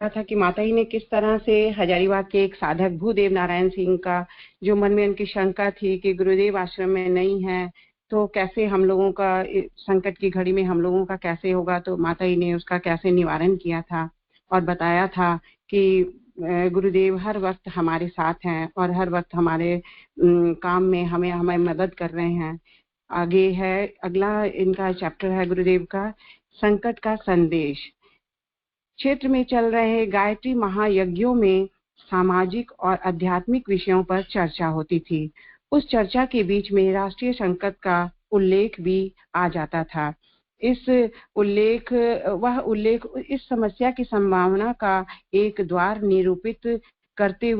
था कि माता जी ने किस तरह से हजारीबाग के एक साधक भूदेव नारायण सिंह का जो मन में उनकी शंका थी कि गुरुदेव आश्रम में नहीं है तो कैसे हम लोगों का संकट की घड़ी में हम लोगों का कैसे होगा, तो माता जी ने उसका कैसे निवारण किया था और बताया था कि गुरुदेव हर वक्त हमारे साथ हैं और हर वक्त हमारे काम में हमें हमें मदद कर रहे हैं। आगे है अगला इनका चैप्टर है गुरुदेव का संकट का संदेश। क्षेत्र में चल रहे गायत्री महायज्ञों में सामाजिक और आध्यात्मिक विषयों पर चर्चा होती थी। उस चर्चा के बीच में राष्ट्रीय संकट का उल्लेख भी आ जाता था। वह उल्लेख इस समस्या की संभावना का एक द्वार निरूपित करते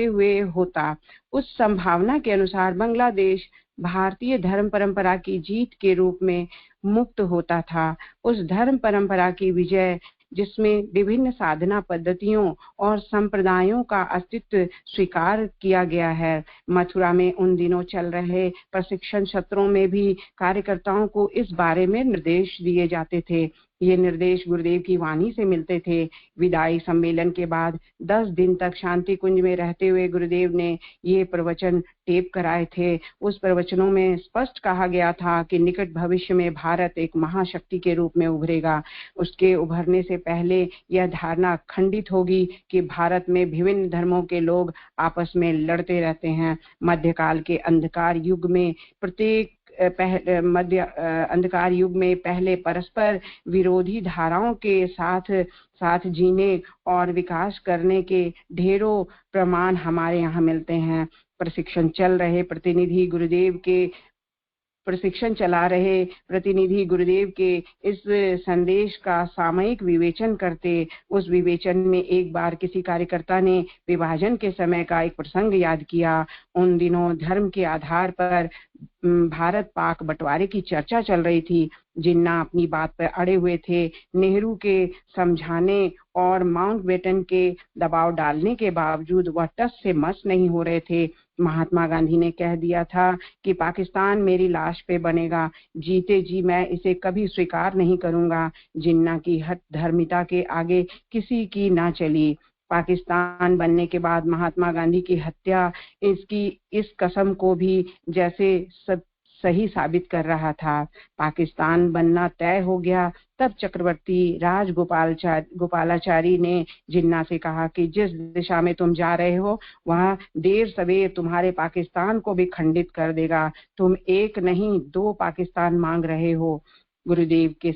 हुए होता। उस संभावना के अनुसार बांग्लादेश भारतीय धर्म परंपरा की जीत के रूप में मुक्त होता था। उस धर्म परंपरा की विजय जिसमें विभिन्न साधना पद्धतियों और संप्रदायों का अस्तित्व स्वीकार किया गया है। मथुरा में उन दिनों चल रहे प्रशिक्षण सत्रों में भी कार्यकर्ताओं को इस बारे में निर्देश दिए जाते थे। ये निर्देश गुरुदेव की वाणी से मिलते थे। विदाई सम्मेलन के बाद 10 दिन तक शांति कुंज में रहते हुए गुरुदेव ने ये प्रवचन टेप कराए थे। उस प्रवचनों में स्पष्ट कहा गया था कि निकट भविष्य में भारत एक महाशक्ति के रूप में उभरेगा। उसके उभरने से पहले यह धारणा खंडित होगी कि भारत में विभिन्न धर्मों के लोग आपस में लड़ते रहते हैं। मध्यकाल के अंधकार युग में अंधकार युग में पहले परस्पर विरोधी धाराओं के साथ जीने और विकास करने के ढेरों प्रमाण हमारे यहाँ मिलते हैं। प्रशिक्षण चला रहे प्रतिनिधि गुरुदेव के इस संदेश का सामयिक विवेचन करते। उस विवेचन में एक बार किसी कार्यकर्ता ने विभाजन के समय का एक प्रसंग याद किया। उन दिनों धर्म के आधार पर भारत पाक बंटवारे की चर्चा चल रही थी। जिन्ना अपनी बात पर अड़े हुए थे। नेहरू के समझाने और माउंटबेटन के दबाव डालने के बावजूद वह टस से मस नहीं हो रहे थे। महात्मा गांधी ने कह दिया था कि पाकिस्तान मेरी लाश पे बनेगा, जीते जी मैं इसे कभी स्वीकार नहीं करूंगा। जिन्ना की हठ धर्मिता के आगे किसी की ना चली। पाकिस्तान बनने के बाद महात्मा गांधी की हत्या इस कसम को भी जैसे सही साबित कर रहा था। पाकिस्तान बनना तय हो गया तब चक्रवर्ती गोपालाचारी ने जिन्ना से कहा कि जिस दिशा में तुम जा रहे हो वह देर सवेर तुम्हारे पाकिस्तान को भी खंडित कर देगा। तुम एक नहीं 2 पाकिस्तान मांग रहे हो। गुरुदेव के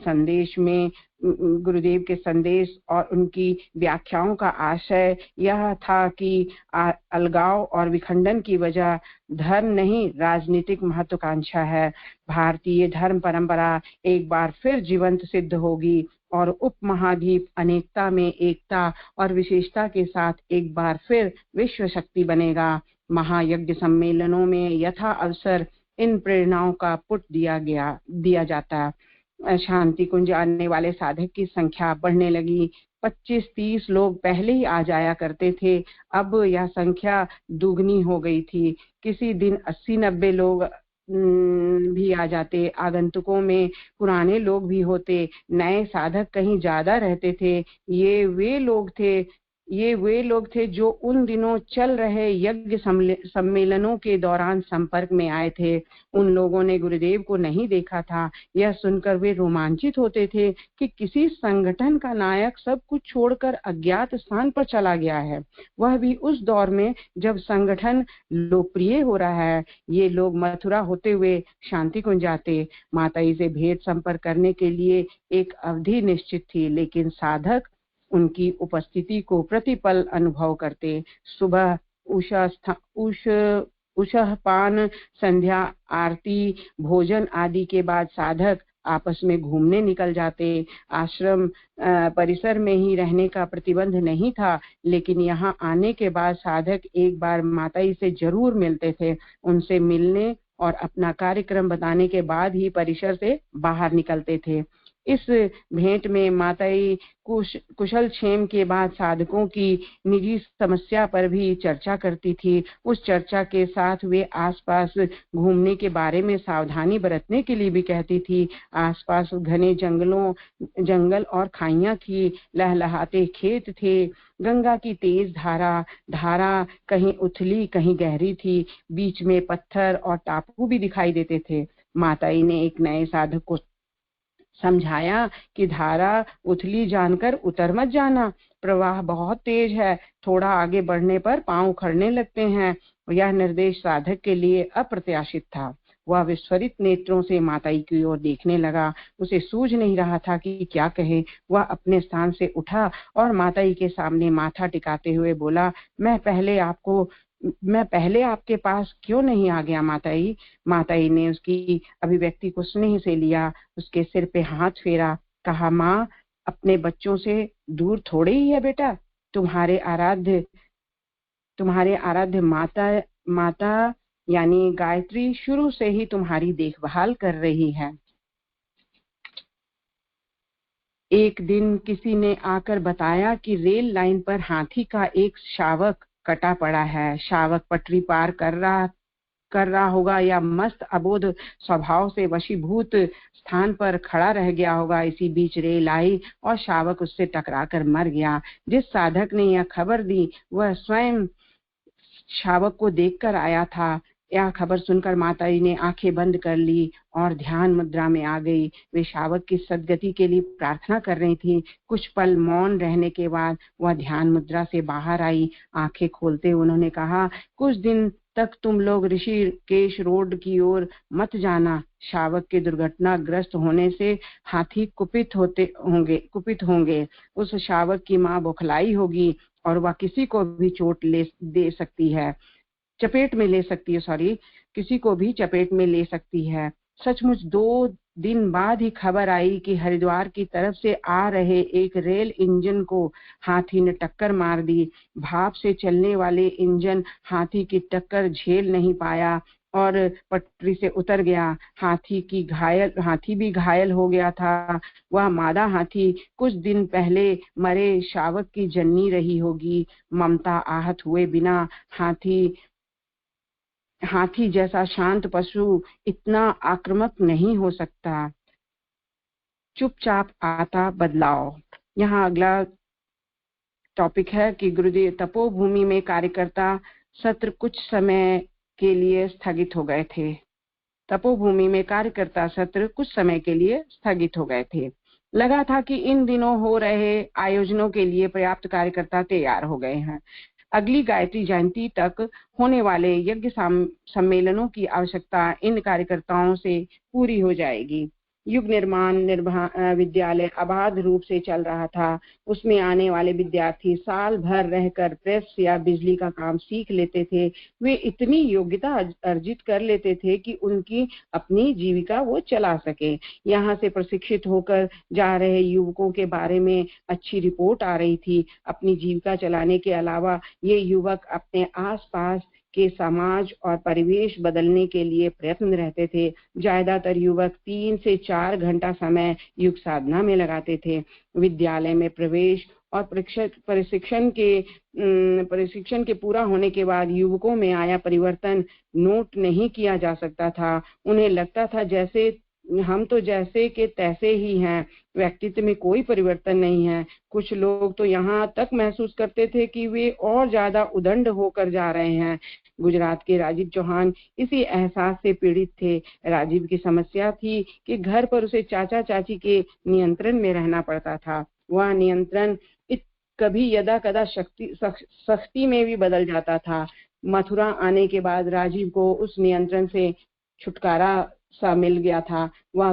संदेश और उनकी व्याख्याओं का आशय यह था कि अलगाव और विखंडन की वजह धर्म नहीं राजनीतिक महत्वाकांक्षा है। भारतीय धर्म परंपरा एक बार फिर जीवंत सिद्ध होगी और उपमहाद्वीप अनेकता में एकता और विशेषता के साथ एक बार फिर विश्व शक्ति बनेगा। महायज्ञ सम्मेलनों में यथा अवसर इन प्रेरणाओं का पुट दिया जाता। शांति कुंज आने वाले साधक की संख्या बढ़ने लगी। 25-30 लोग पहले ही आ जाया करते थे, अब यह संख्या दुगनी हो गई थी। किसी दिन 80-90 लोग भी आ जाते। आगंतुकों में पुराने लोग भी होते। नए साधक कहीं ज्यादा रहते थे। ये वे लोग थे जो उन दिनों चल रहे यज्ञ सम्मेलनों के दौरान संपर्क में आए थे। उन लोगों ने गुरुदेव को नहीं देखा था। यह सुनकर वे रोमांचित होते थे कि किसी संगठन का नायक सब कुछ छोड़कर अज्ञात स्थान पर चला गया है, वह भी उस दौर में जब संगठन लोकप्रिय हो रहा है। ये लोग मथुरा होते हुए शांति कुंज जाते। माताजी से भेंट संपर्क करने के लिए एक अवधि निश्चित थी, लेकिन साधक उनकी उपस्थिति को प्रतिपल अनुभव करते। सुबह उषः पान, संध्या आरती, भोजन आदि के बाद साधक आपस में घूमने निकल जाते। आश्रम परिसर में ही रहने का प्रतिबंध नहीं था, लेकिन यहाँ आने के बाद साधक एक बार माताजी से जरूर मिलते थे। उनसे मिलने और अपना कार्यक्रम बताने के बाद ही परिसर से बाहर निकलते थे। इस भेंट में माताई कुशल क्षेम के बाद साधकों की निजी समस्या पर भी चर्चा करती थी। उस चर्चा के साथ वे आसपास घूमने के बारे में सावधानी बरतने के लिए भी कहती थी। आसपास घने जंगल और खाइयां थी, लहलहाते खेत थे। गंगा की तेज धारा कहीं उथली कहीं गहरी थी। बीच में पत्थर और टापू भी दिखाई देते थे। माताई ने एक नए साधक को समझाया कि धारा उथली जानकर उतर मत जाना, प्रवाह बहुत तेज है, थोड़ा आगे बढ़ने पर पांव उखड़ने लगते हैं। यह निर्देश साधक के लिए अप्रत्याशित था। वह विस्फारित नेत्रों से माताई की ओर देखने लगा। उसे सूझ नहीं रहा था कि क्या कहे। वह अपने स्थान से उठा और माताई के सामने माथा टिकाते हुए बोला, मैं पहले आपके पास क्यों नहीं आ गया माताई? माताई ने उसकी अभिव्यक्ति को स्नेह से लिया, उसके सिर पे हाथ फेरा, कहा, माँ अपने बच्चों से दूर थोड़े ही है बेटा। तुम्हारे आराध्य माता यानी गायत्री शुरू से ही तुम्हारी देखभाल कर रही है। एक दिन किसी ने आकर बताया कि रेल लाइन पर हाथी का एक शावक कटा पड़ा है। शावक पटरी पार कर रहा होगा या मस्त अबोध स्वभाव से वशीभूत स्थान पर खड़ा रह गया होगा। इसी बीच रेल आई और शावक उससे टकराकर मर गया। जिस साधक ने यह खबर दी वह स्वयं शावक को देखकर आया था। यह खबर सुनकर माताजी ने आंखें बंद कर ली और ध्यान मुद्रा में आ गई। वे शावक की सद्गति के लिए प्रार्थना कर रही थी। कुछ पल मौन रहने के बाद वह ध्यान मुद्रा से बाहर आई। आंखें खोलते उन्होंने कहा, कुछ दिन तक तुम लोग ऋषिकेश रोड की ओर मत जाना। शावक के दुर्घटनाग्रस्त होने से हाथी कुपित होंगे। उस शावक की मां बौखलाई होगी और वह किसी को भी चपेट में ले सकती है। सचमुच 2 दिन बाद ही खबर आई कि हरिद्वार की तरफ से आ रहे एक रेल इंजन को हाथी ने टक्कर मार दी। भाप से चलने वाले इंजन हाथी की टक्कर झेल नहीं पाया और पटरी से उतर गया। हाथी भी घायल हो गया था। वह मादा हाथी कुछ दिन पहले मरे शावक की जननी रही होगी। ममता आहत हुए बिना हाथी जैसा शांत पशु इतना आक्रामक नहीं हो सकता। चुपचाप आता बदलाव। यहाँ अगला टॉपिक है कि गुरुदेव तपोभूमि में कार्यकर्ता सत्र कुछ समय के लिए स्थगित हो गए थे। तपोभूमि में कार्यकर्ता सत्र कुछ समय के लिए स्थगित हो गए थे। लगा था कि इन दिनों हो रहे आयोजनों के लिए पर्याप्त कार्यकर्ता तैयार हो गए हैं। अगली गायत्री जयंती तक होने वाले यज्ञ सम्मेलनों की आवश्यकता इन कार्यकर्ताओं से पूरी हो जाएगी। युग निर्माण विद्यालय अबाध रूप से चल रहा था। उसमें आने वाले विद्यार्थी साल भर रहकर प्रेस या बिजली का काम सीख लेते थे। वे इतनी योग्यता अर्जित कर लेते थे कि उनकी अपनी जीविका वो चला सके। यहाँ से प्रशिक्षित होकर जा रहे युवकों के बारे में अच्छी रिपोर्ट आ रही थी। अपनी जीविका चलाने के अलावा ये युवक अपने आसपास के समाज और परिवेश बदलने के लिए प्रयत्न रहते थे। ज्यादातर युवक 3 से 4 घंटा समय युग साधना में लगाते थे। विद्यालय में प्रवेश और प्रशिक्षण के पूरा होने के बाद युवकों में आया परिवर्तन नोट नहीं किया जा सकता था। उन्हें लगता था जैसे हम तो जैसे के तैसे ही हैं, व्यक्तित्व में कोई परिवर्तन नहीं है। कुछ लोग तो यहाँ तक महसूस करते थे कि वे और ज्यादा उदंड होकर जा रहे हैं। गुजरात के राजीव चौहान इसी एहसास से पीड़ित थे। राजीव की समस्या थी कि घर पर उसे चाचा चाची के नियंत्रण में रहना पड़ता था। वह नियंत्रण कभी यदा कदा सख्ती में भी बदल जाता था। मथुरा आने के बाद राजीव को उस नियंत्रण से छुटकारा सा मिल गया था। वह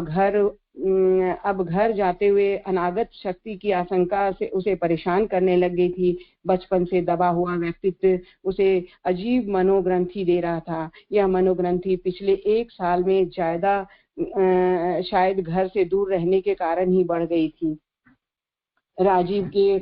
अब घर जाते हुए अनागत शक्ति की आशंका से उसे परेशान करने लग गई थी। बचपन से दबा हुआ व्यक्तित्व उसे अजीब मनोग्रंथि दे रहा था। यह मनोग्रंथि पिछले 1 साल में ज्यादा शायद घर से दूर रहने के कारण ही बढ़ गई थी। राजीव के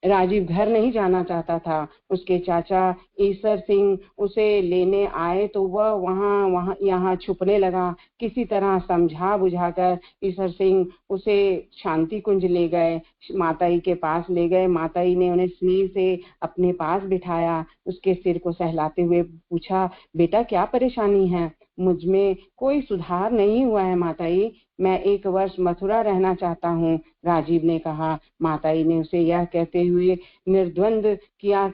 राजीव घर नहीं जाना चाहता था। उसके चाचा ईसर सिंह उसे लेने आए तो वह वहां यहाँ छुपने लगा। किसी तरह समझा बुझाकर ईसर सिंह उसे शांति कुंज ले गए, माताई के पास ले गए। माताई ने उन्हें स्नेह से अपने पास बिठाया, उसके सिर को सहलाते हुए पूछा, बेटा क्या परेशानी है? मुझ में कोई सुधार नहीं हुआ है माताई, मैं 1 वर्ष मथुरा रहना चाहता हूँ, राजीव ने कहा। माताई ने उसे यह कहते हुए निर्द्वंद किया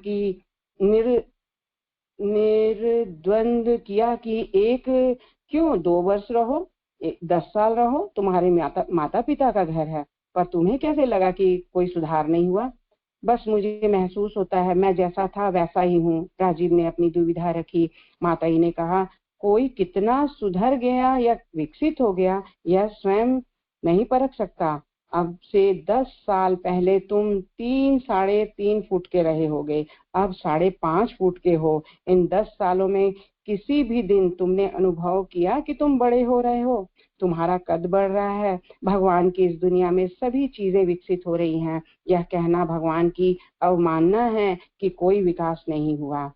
कि एक क्यों 2 वर्ष रहो, 10 साल रहो, तुम्हारे माता पिता का घर है। पर तुम्हें कैसे लगा कि कोई सुधार नहीं हुआ? बस मुझे महसूस होता है मैं जैसा था वैसा ही हूँ, राजीव ने अपनी दुविधा रखी। माताई ने कहा, कोई कितना सुधर गया या विकसित हो गया यह स्वयं नहीं परख सकता। अब से 10 साल पहले तुम 3-3.5 फुट के रहे होगे, अब 5.5 फुट के हो। इन 10 सालों में किसी भी दिन तुमने अनुभव किया कि तुम बड़े हो रहे हो? तुम्हारा कद बढ़ रहा है। भगवान की इस दुनिया में सभी चीजें विकसित हो रही हैं। यह कहना भगवान की अवमानना है कि कोई विकास नहीं हुआ।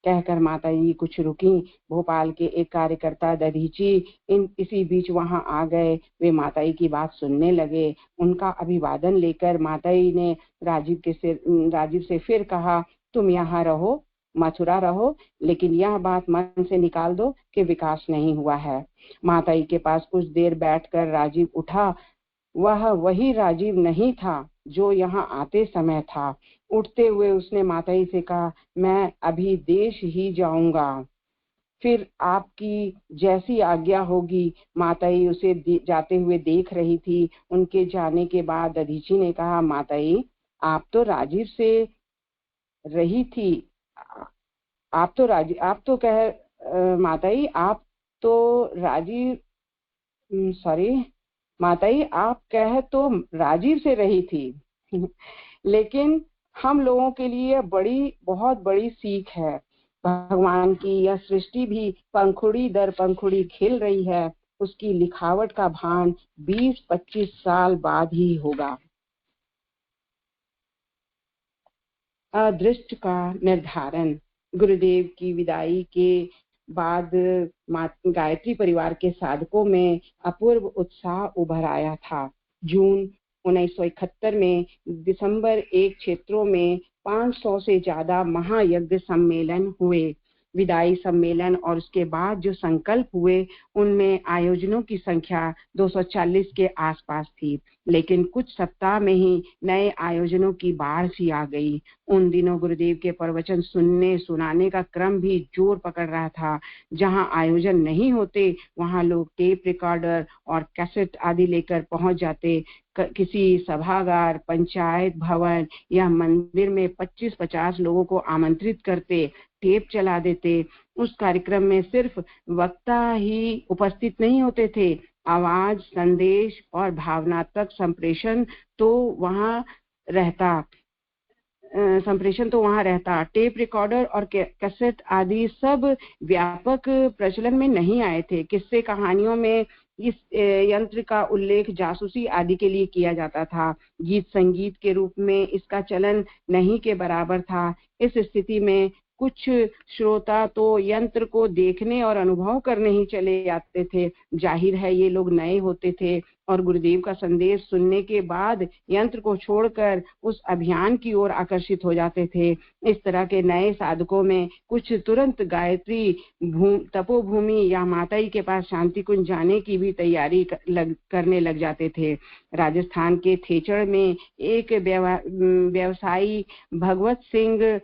कहकर माता जी कुछ रुकी। भोपाल के एक कार्यकर्ता दधीची इसी बीच वहां आ गए। वे माताई की बात सुनने लगे। उनका अभिवादन लेकर माताई ने राजीव से फिर कहा, तुम यहाँ रहो, मथुरा रहो, लेकिन यह बात मन से निकाल दो कि विकास नहीं हुआ है। माताई के पास कुछ देर बैठकर राजीव उठा। वह वही राजीव नहीं था जो यहाँ आते समय था। उठते हुए उसने माताई से कहा, मैं अभी देश ही जाऊंगा, फिर आपकी जैसी आज्ञा होगी। माताई उसे जाते हुए देख रही थी। उनके जाने के बाद दधीची ने कहा, माताई आप तो राजीव से रही थी, माताई आप तो राजीव से रही थी लेकिन हम लोगों के लिए बहुत बड़ी सीख है। भगवान की यह सृष्टि भी पंखुड़ी दर पंखुड़ी खिल रही है। उसकी लिखावट का भान 20-25 साल बाद ही होगा। अदृष्ट का निर्धारण। गुरुदेव की विदाई के बाद गायत्री परिवार के साधकों में अपूर्व उत्साह उभर आया था। जून 1971 में दिसंबर 1 क्षेत्रों में 500 से ज्यादा महायज्ञ सम्मेलन हुए। विदाई सम्मेलन और उसके बाद जो संकल्प हुए उनमें आयोजनों की संख्या 240 के आसपास थी, लेकिन कुछ सप्ताह में ही नए आयोजनों की बाढ़ सी आ गई। उन दिनों गुरुदेव के प्रवचन सुनाने का क्रम भी जोर पकड़ रहा था। जहां आयोजन नहीं होते वहां लोग टेप रिकॉर्डर और कैसेट आदि लेकर पहुंच जाते। किसी सभागार, पंचायत भवन या मंदिर में 25-50 लोगों को आमंत्रित करते, टेप चला देते। उस कार्यक्रम में सिर्फ वक्ता ही उपस्थित नहीं होते थे, आवाज, संदेश और भावनात्मक संप्रेषण तो वहां रहता। टेप रिकॉर्डर और कैसेट आदि सब व्यापक प्रचलन में नहीं आए थे। किस्से कहानियों में इस यंत्र का उल्लेख जासूसी आदि के लिए किया जाता था। गीत संगीत के रूप में इसका चलन नहीं के बराबर था। इस स्थिति में कुछ श्रोता तो यंत्र को देखने और अनुभव करने ही चले जाते थे। जाहिर है ये लोग नए होते थे और गुरुदेव का संदेश सुनने के बाद यंत्र को छोड़कर उस अभियान की ओर आकर्षित हो जाते थे। इस तरह के नए साधकों में कुछ तुरंत गायत्री तपोभूमि या माताई के पास शांति कुंज जाने की भी तैयारी करने लग जाते थे। राजस्थान के थेचड़ में एक व्यवसायी भगवत सिंह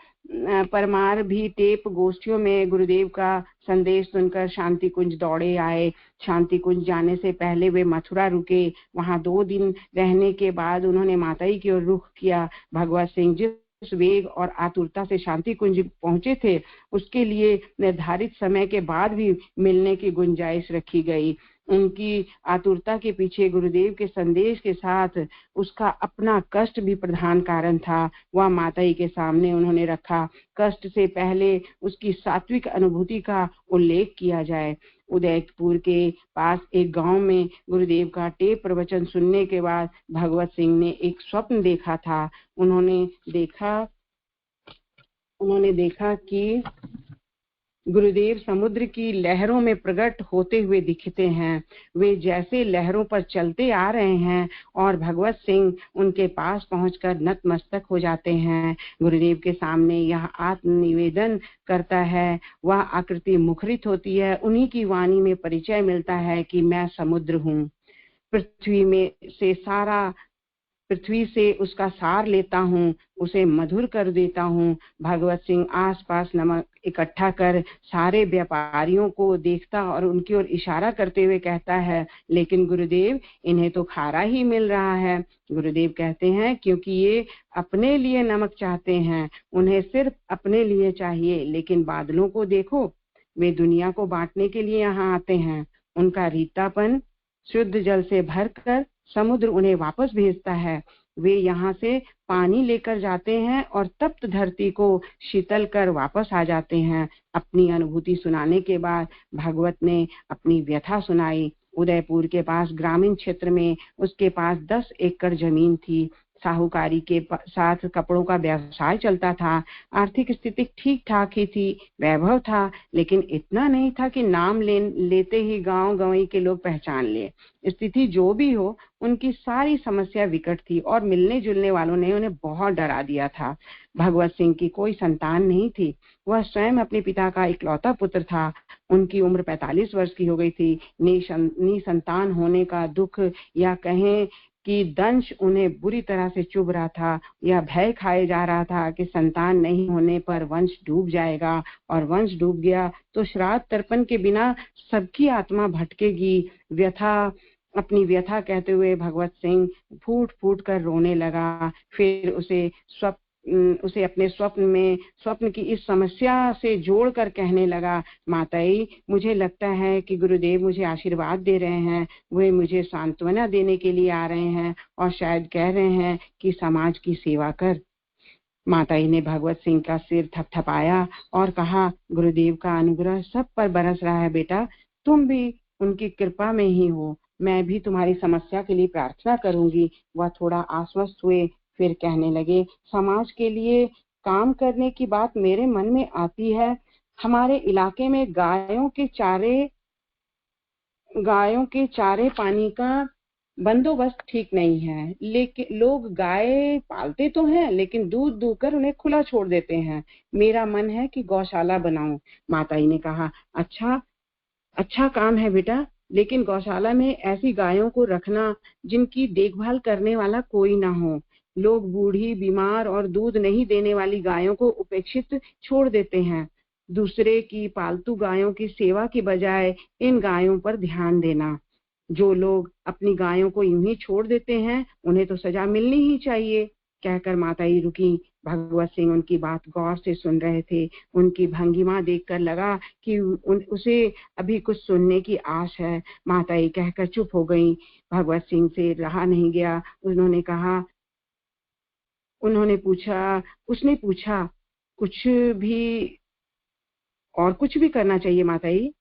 परमार भी टेप गोष्ठियों में गुरुदेव का संदेश सुनकर शांति कुंज दौड़े आए। शांति कुंज जाने से पहले वे मथुरा रुके। वहां 2 दिन रहने के बाद उन्होंने माताई की ओर रुख किया। भगवत सिंह जिस वेग और आतुरता से शांति कुंज पहुंचे थे उसके लिए निर्धारित समय के बाद भी मिलने की गुंजाइश रखी गई। उनकी आतुरता के पीछे गुरुदेव के संदेश के साथ उसका अपना कष्ट भी प्रधान कारण था। वह माताई के सामने उन्होंने रखा। कष्ट से पहले उसकी सात्विक अनुभूति का उल्लेख किया जाए। उदयपुर के पास एक गांव में गुरुदेव का टेप प्रवचन सुनने के बाद भगवत सिंह ने एक स्वप्न देखा था। उन्होंने देखा कि गुरुदेव समुद्र की लहरों में प्रकट होते हुए दिखते हैं। वे जैसे लहरों पर चलते आ रहे हैं और भगवत सिंह उनके पास पहुंचकर नतमस्तक हो जाते हैं। गुरुदेव के सामने यह आत्मनिवेदन करता है, वह आकृति मुखरित होती है। उन्हीं की वाणी में परिचय मिलता है कि मैं समुद्र हूँ, पृथ्वी से उसका सार लेता हूँ, उसे मधुर कर देता हूँ। भगवत सिंह आसपास नमक इकट्ठा कर सारे व्यापारियों को देखता और उनकी ओर इशारा करते हुए कहता है, लेकिन गुरुदेव इन्हें तो खारा ही मिल रहा है। गुरुदेव कहते हैं क्योंकि ये अपने लिए नमक चाहते हैं, उन्हें सिर्फ अपने लिए चाहिए। लेकिन बादलों को देखो, वे दुनिया को बांटने के लिए यहाँ आते हैं। उनका रीतापन शुद्ध जल से भरकर समुद्र उन्हें वापस भेजता है। वे यहाँ से पानी लेकर जाते हैं और तप्त धरती को शीतल कर वापस आ जाते हैं। अपनी अनुभूति सुनाने के बाद भगवत ने अपनी व्यथा सुनाई। उदयपुर के पास ग्रामीण क्षेत्र में उसके पास 10 एकड़ जमीन थी। साहूकारी के साथ कपड़ों का व्यवसाय चलता था। आर्थिक स्थिति ठीक ठाक ही थी, वैभव था, लेकिन इतना नहीं था कि नाम लेते ही गांव गंवई के लोग पहचान ले। स्थिति जो भी हो, उनकी सारी समस्या विकट थी और मिलने जुलने वालों ने उन्हें बहुत डरा दिया था। भगवत सिंह की कोई संतान नहीं थी। वह स्वयं अपने पिता का इकलौता पुत्र था। उनकी उम्र 45 वर्ष की हो गई थी। निसंतान होने का दुख या कहें कि दंश उन्हें बुरी तरह से चुभ रहा था। यह भय खाए जा रहा था कि संतान नहीं होने पर वंश डूब जाएगा, और वंश डूब गया तो श्राद्ध तर्पण के बिना सबकी आत्मा भटकेगी। अपनी व्यथा कहते हुए भगवत सिंह फूट फूट कर रोने लगा। फिर उसे अपने स्वप्न की इस समस्या से जोड़कर कहने लगा, माताई, मुझे लगता है कि गुरुदेव मुझे आशीर्वाद दे रहे हैं। वे मुझे सांत्वना देने के लिए आ रहे हैं और शायद कह रहे हैं कि समाज की सेवा कर। माताई ने भगवत सिंह का सिर थपथपाया और कहा, गुरुदेव का अनुग्रह सब पर बरस रहा है बेटा, तुम भी उनकी कृपा में ही हो। मैं भी तुम्हारी समस्या के लिए प्रार्थना करूंगी। वह थोड़ा आश्वस्त हुए, फिर कहने लगे, समाज के लिए काम करने की बात मेरे मन में आती है। हमारे इलाके में गायों के चारे पानी का बंदोबस्त ठीक नहीं है। लेकिन लोग गाय पालते तो हैं, लेकिन दूध दूकर उन्हें खुला छोड़ देते हैं। मेरा मन है कि गौशाला बनाऊं। माताजी ने कहा, अच्छा काम है बेटा, लेकिन गौशाला में ऐसी गायों को रखना जिनकी देखभाल करने वाला कोई ना हो। लोग बूढ़ी, बीमार और दूध नहीं देने वाली गायों को उपेक्षित छोड़ देते हैं। दूसरे की पालतू गायों की सेवा की बजाय इन गायों पर ध्यान देना। जो लोग अपनी गायों को यूं ही छोड़ देते हैं, उन्हें तो सजा मिलनी ही चाहिए। कहकर माताजी रुकी। भगवत सिंह उनकी बात गौर से सुन रहे थे। उनकी भंगिमा देखकर लगा कि उसे अभी कुछ सुनने की आश है। माताजी कहकर चुप हो गई। भगवत सिंह से रहा नहीं गया। उसने पूछा, कुछ भी करना चाहिए माताजी?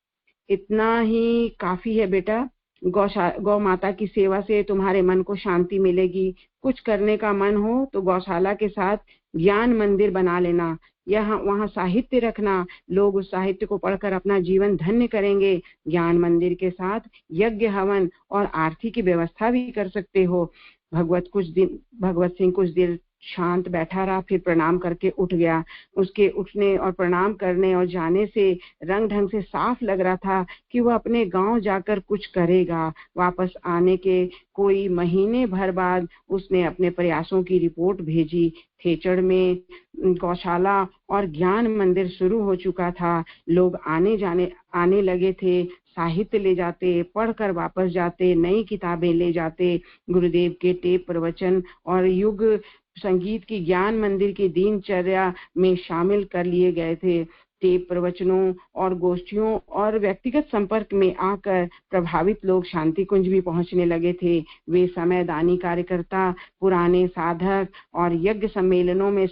इतना ही काफी है बेटा। गौ माता की सेवा से तुम्हारे मन को शांति मिलेगी। कुछ करने का मन हो तो गौशाला के साथ ज्ञान मंदिर बना लेना। वहाँ साहित्य रखना। लोग उस साहित्य को पढ़कर अपना जीवन धन्य करेंगे। ज्ञान मंदिर के साथ यज्ञ, हवन और आरती की व्यवस्था भी कर सकते हो। भगवत सिंह कुछ देर शांत बैठा रहा, फिर प्रणाम करके उठ गया। उसके उठने और प्रणाम करने और जाने से रंग ढंग से साफ लग रहा था कि वह अपने गांव जाकर कुछ करेगा। वापस आने के कोई महीने भर बाद उसने अपने प्रयासों की रिपोर्ट भेजी। खेचड़ में गौशाला और ज्ञान मंदिर शुरू हो चुका था। लोग आने लगे थे। साहित्य ले जाते, पढ़कर वापस जाते, नई किताबें ले जाते। गुरुदेव के टेप प्रवचन और युग संगीत की ज्ञान मंदिर की दिनचर्या में शामिल कर लिए गए थे। टेप प्रवचनों और गोष्ठियों और व्यक्तिगत संपर्क में आकर प्रभावित लोग शांति कुंज भी पहुंचने लगे थे। वे समयदानी कार्यकर्ता, पुराने साधक और यज्ञ सम्मेलनों में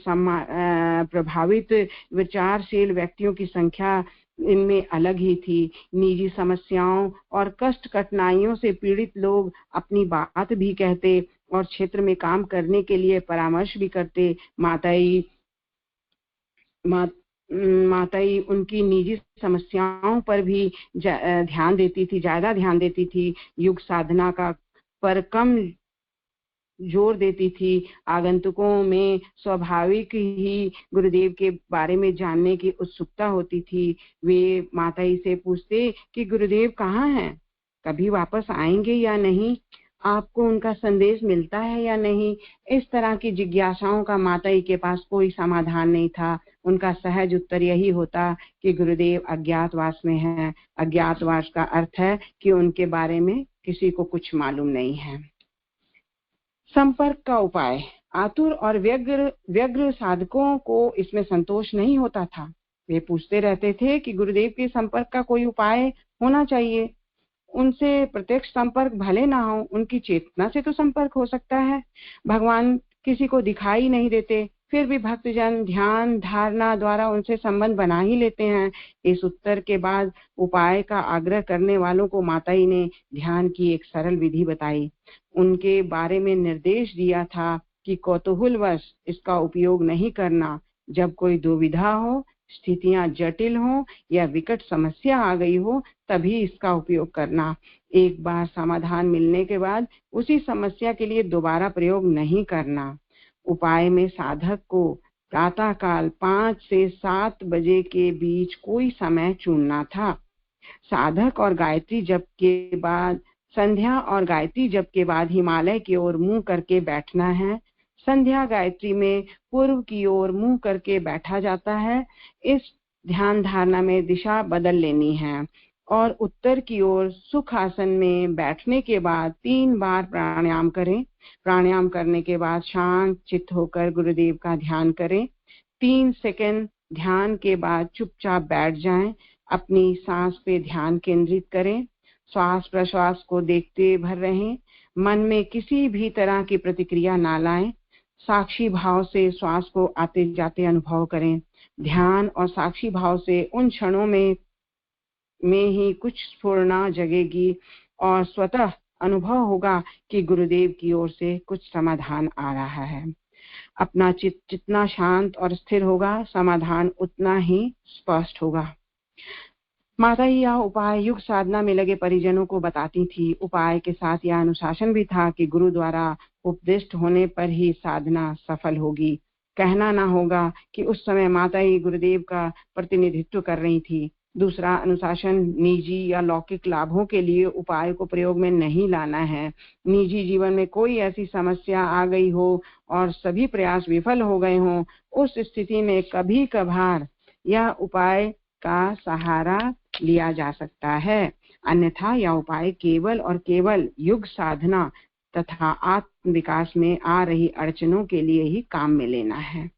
प्रभावित विचारशील व्यक्तियों की संख्या इनमें अलग ही थी। निजी समस्याओं और कष्ट कठिनाइयों से पीड़ित लोग अपनी बात भी कहते और क्षेत्र में काम करने के लिए परामर्श भी करते। माताई उनकी निजी समस्याओं पर भी ध्यान देती थी, ज्यादा ध्यान देती थी। युग साधना का पर कम जोर देती थी। आगंतुकों में स्वाभाविक ही गुरुदेव के बारे में जानने की उत्सुकता होती थी। वे माताई से पूछते कि गुरुदेव कहाँ हैं, कभी वापस आएंगे या नहीं, आपको उनका संदेश मिलता है या नहीं। इस तरह की जिज्ञासाओं का माताई के पास कोई समाधान नहीं था। उनका सहज उत्तर यही होता कि गुरुदेव अज्ञातवास में हैं। अज्ञातवास का अर्थ है कि उनके बारे में किसी को कुछ मालूम नहीं है। संपर्क का उपाय। आतुर और व्यग्र साधकों को इसमें संतोष नहीं होता था। वे पूछते रहते थे कि गुरुदेव के संपर्क का कोई उपाय होना चाहिए। उनसे प्रत्यक्ष संपर्क भले ना हो, उनकी चेतना से तो संपर्क हो सकता है। भगवान किसी को दिखाई नहीं देते, फिर भी भक्तजन ध्यान धारणा द्वारा उनसे संबंध बना ही लेते हैं। इस उत्तर के बाद उपाय का आग्रह करने वालों को माताई ने ध्यान की एक सरल विधि बताई। उनके बारे में निर्देश दिया था कि कौतूहलवश इसका उपयोग नहीं करना। जब कोई दुविधा हो, स्थितियां जटिल हो या विकट समस्या आ गई हो, तभी इसका उपयोग करना। एक बार समाधान मिलने के बाद उसी समस्या के लिए दोबारा प्रयोग नहीं करना। उपाय में साधक को प्रातःकाल 5 से 7 बजे के बीच कोई समय चुनना था। साधक और गायत्री जप के बाद संध्या और गायत्री जप के बाद हिमालय की ओर मुंह करके बैठना है। संध्या गायत्री में पूर्व की ओर मुंह करके बैठा जाता है। इस ध्यान धारणा में दिशा बदल लेनी है और उत्तर की ओर सुख आसन में बैठने के बाद 3 बार प्राणायाम करें। प्राणायाम करने के बाद शांत चित्त होकर गुरुदेव का ध्यान करें। 3 सेकंड ध्यान के बाद चुपचाप बैठ जाएं। अपनी सांस पे ध्यान केंद्रित करें। श्वास प्रश्वास को देखते भर रहें। मन में किसी भी तरह की प्रतिक्रिया ना लाएं। साक्षी भाव से श्वास को आते जाते अनुभव करें। ध्यान और साक्षी भाव से उन क्षणों में ही कुछ स्फुरना जगेगी और स्वतः अनुभव होगा कि गुरुदेव की ओर से कुछ समाधान आ रहा है। अपना चित्त जितना शांत और स्थिर होगा, समाधान उतना ही स्पष्ट होगा। माता यह उपाय युग साधना में लगे परिजनों को बताती थी। उपाय के साथ यह अनुशासन भी था कि गुरु द्वारा उपदिष्ट होने पर ही साधना सफल होगी। कहना ना होगा कि उस समय माता ही गुरुदेव का प्रतिनिधित्व कर रही थी। दूसरा अनुशासन निजी या लौकिक लाभों के लिए उपाय को प्रयोग में नहीं लाना है। निजी जीवन में कोई ऐसी समस्या आ गई हो और सभी प्रयास विफल हो गए हों, उस स्थिति में कभी कभार यह उपाय का सहारा लिया जा सकता है। अन्यथा यह उपाय केवल और केवल युग साधना तथा आत्म विकास में आ रही अड़चनों के लिए ही काम में लेना है।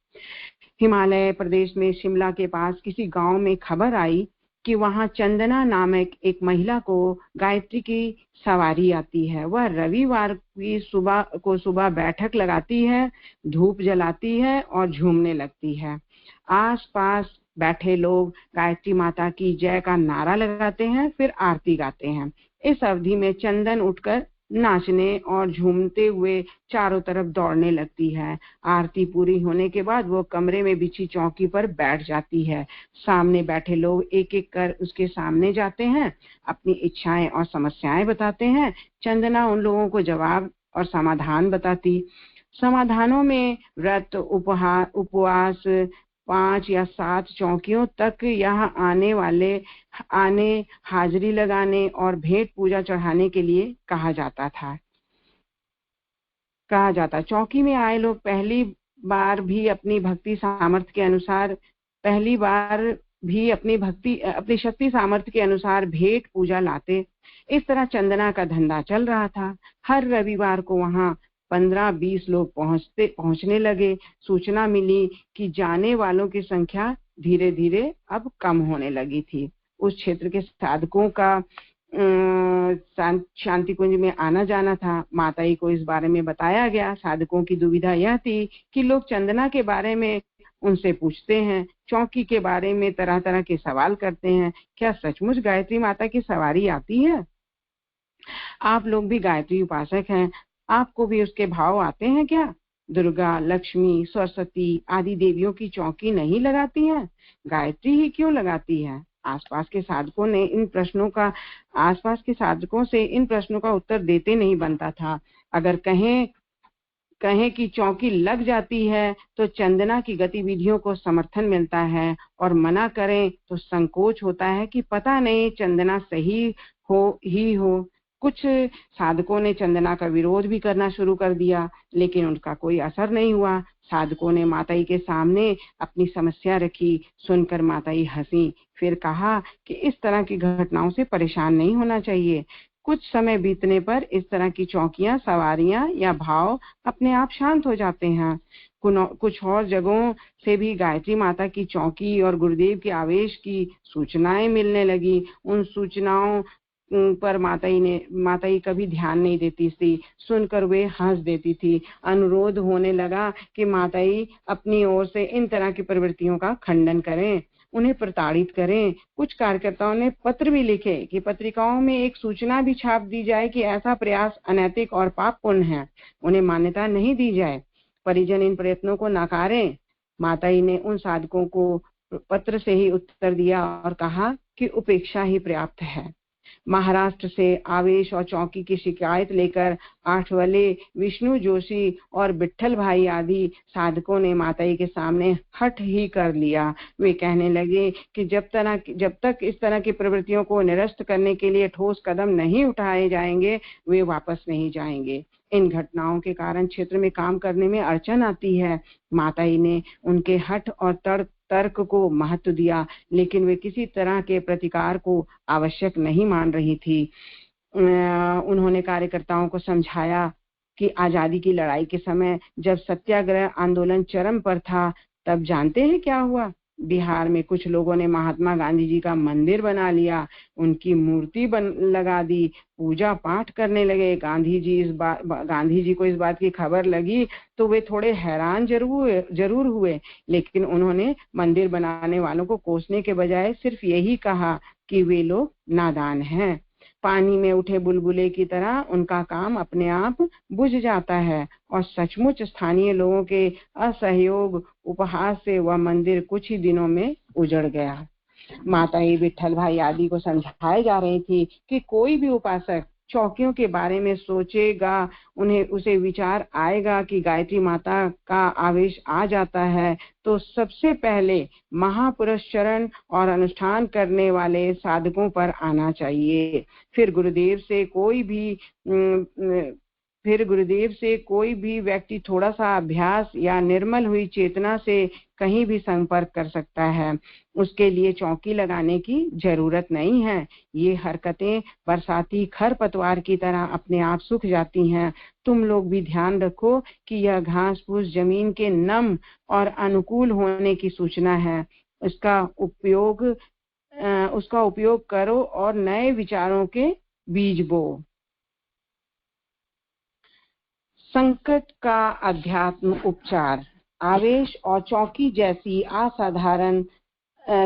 हिमालय प्रदेश में शिमला के पास किसी गांव में खबर आई कि वहां चंदना नामक एक महिला को गायत्री की सवारी आती है। वह रविवार की सुबह बैठक लगाती है, धूप जलाती है और झूमने लगती है। आसपास बैठे लोग गायत्री माता की जय का नारा लगाते हैं, फिर आरती गाते हैं। इस अवधि में चंदन उठकर नाचने और झूमते हुए चारों तरफ दौड़ने लगती है। आरती पूरी होने के बाद वो कमरे में बिछी चौकी पर बैठ जाती है। सामने बैठे लोग एक एक कर उसके सामने जाते हैं, अपनी इच्छाएं और समस्याएं बताते हैं। चंदना उन लोगों को जवाब और समाधान बताती। समाधानों में व्रत, उपवास, 5 या 7 चौकियों तक यहाँ आने हाजिरी लगाने और भेंट पूजा चढ़ाने के लिए कहा जाता। चौकी में आए लोग पहली बार भी अपनी शक्ति सामर्थ्य के अनुसार भेंट पूजा लाते। इस तरह चंदना का धंधा चल रहा था। हर रविवार को वहाँ 15-20 लोग पहुंचने लगे। सूचना मिली कि जाने वालों की संख्या धीरे धीरे अब कम होने लगी थी। उस क्षेत्र के साधकों का शांति कुंज में आना जाना था। माताई को इस बारे में बताया गया। साधकों की दुविधा यह थी कि लोग चंदना के बारे में उनसे पूछते हैं, चौकी के बारे में तरह तरह के सवाल करते हैं। क्या सचमुच गायत्री माता की सवारी आती है? आप लोग भी गायत्री उपासक हैं, आपको भी उसके भाव आते हैं क्या? दुर्गा, लक्ष्मी, सरस्वती आदि देवियों की चौकी नहीं लगाती हैं, गायत्री ही क्यों लगाती है? आसपास के साधकों से इन प्रश्नों का उत्तर देते नहीं बनता था। अगर कहें कि चौकी लग जाती है तो चंदना की गतिविधियों को समर्थन मिलता है, और मना करें तो संकोच होता है कि पता नहीं चंदना सही हो। कुछ साधकों ने चंदना का विरोध भी करना शुरू कर दिया, लेकिन उनका कोई असर नहीं हुआ। साधकों ने माताई के सामने अपनी समस्या रखी। सुनकर माताई हंसी, फिर कहा कि इस तरह की घटनाओं से परेशान नहीं होना चाहिए। कुछ समय बीतने पर इस तरह की चौकियां, सवारियां या भाव अपने आप शांत हो जाते हैं। कुछ और जगहों से भी गायत्री माता की चौकी और गुरुदेव के आवेश की सूचनाएं मिलने लगी। उन सूचनाओं पर माताई कभी ध्यान नहीं देती थी। सुनकर वे हंस देती थी। अनुरोध होने लगा कि माताई अपनी ओर से इन तरह की प्रवृत्तियों का खंडन करें, उन्हें प्रताड़ित करें। कुछ कार्यकर्ताओं ने पत्र भी लिखे कि पत्रिकाओं में एक सूचना भी छाप दी जाए कि ऐसा प्रयास अनैतिक और पापपूर्ण है, उन्हें मान्यता नहीं दी जाए। परिजन इन प्रयत्नों को नकारें। माताई ने उन साधकों को पत्र से ही उत्तर दिया और कहा कि उपेक्षा ही पर्याप्त है। महाराष्ट्र से आवेश और चौकी की शिकायत लेकर आठवले, विष्णु जोशी और विट्ठल भाई आदि साधकों ने माताई के सामने हठ ही कर लिया। वे कहने लगे कि जब तक इस तरह की प्रवृत्तियों को निरस्त करने के लिए ठोस कदम नहीं उठाए जाएंगे, वे वापस नहीं जाएंगे। इन घटनाओं के कारण क्षेत्र में काम करने में अड़चन आती है। माताई ने उनके हठ और तर्क को महत्व दिया, लेकिन वे किसी तरह के प्रतिकार को आवश्यक नहीं मान रही थी। उन्होंने कार्यकर्ताओं को समझाया कि आजादी की लड़ाई के समय जब सत्याग्रह आंदोलन चरम पर था, तब जानते हैं क्या हुआ? बिहार में कुछ लोगों ने महात्मा गांधी जी का मंदिर बना लिया, उनकी मूर्ति लगा दी, पूजा पाठ करने लगे। गांधी जी को इस बात की खबर लगी तो वे थोड़े हैरान जरूर हुए, लेकिन उन्होंने मंदिर बनाने वालों को कोसने के बजाय सिर्फ यही कहा कि वे लोग नादान हैं। पानी में उठे बुलबुले की तरह उनका काम अपने आप बुझ जाता है, और सचमुच स्थानीय लोगों के असहयोग उपहास से वह मंदिर कुछ ही दिनों में उजड़ गया। माताई, विट्ठल भाई आदि को समझाई जा रही थी कि कोई भी उपासक चौकियों के बारे में सोचेगा, उसे विचार आएगा कि गायत्री माता का आवेश आ जाता है, तो सबसे पहले महापुरुष चरण और अनुष्ठान करने वाले साधकों पर आना चाहिए। फिर गुरुदेव से कोई भी व्यक्ति थोड़ा सा अभ्यास या निर्मल हुई चेतना से कहीं भी संपर्क कर सकता है। उसके लिए चौकी लगाने की जरूरत नहीं है। ये हरकतें बरसाती खरपतवार की तरह अपने आप सूख जाती हैं। तुम लोग भी ध्यान रखो कि यह घास फूस जमीन के नम और अनुकूल होने की सूचना है। उसका उपयोग करो और नए विचारों के बीज बो। संकट का अध्यात्म उपचार। आवेश और चौकी जैसी असाधारण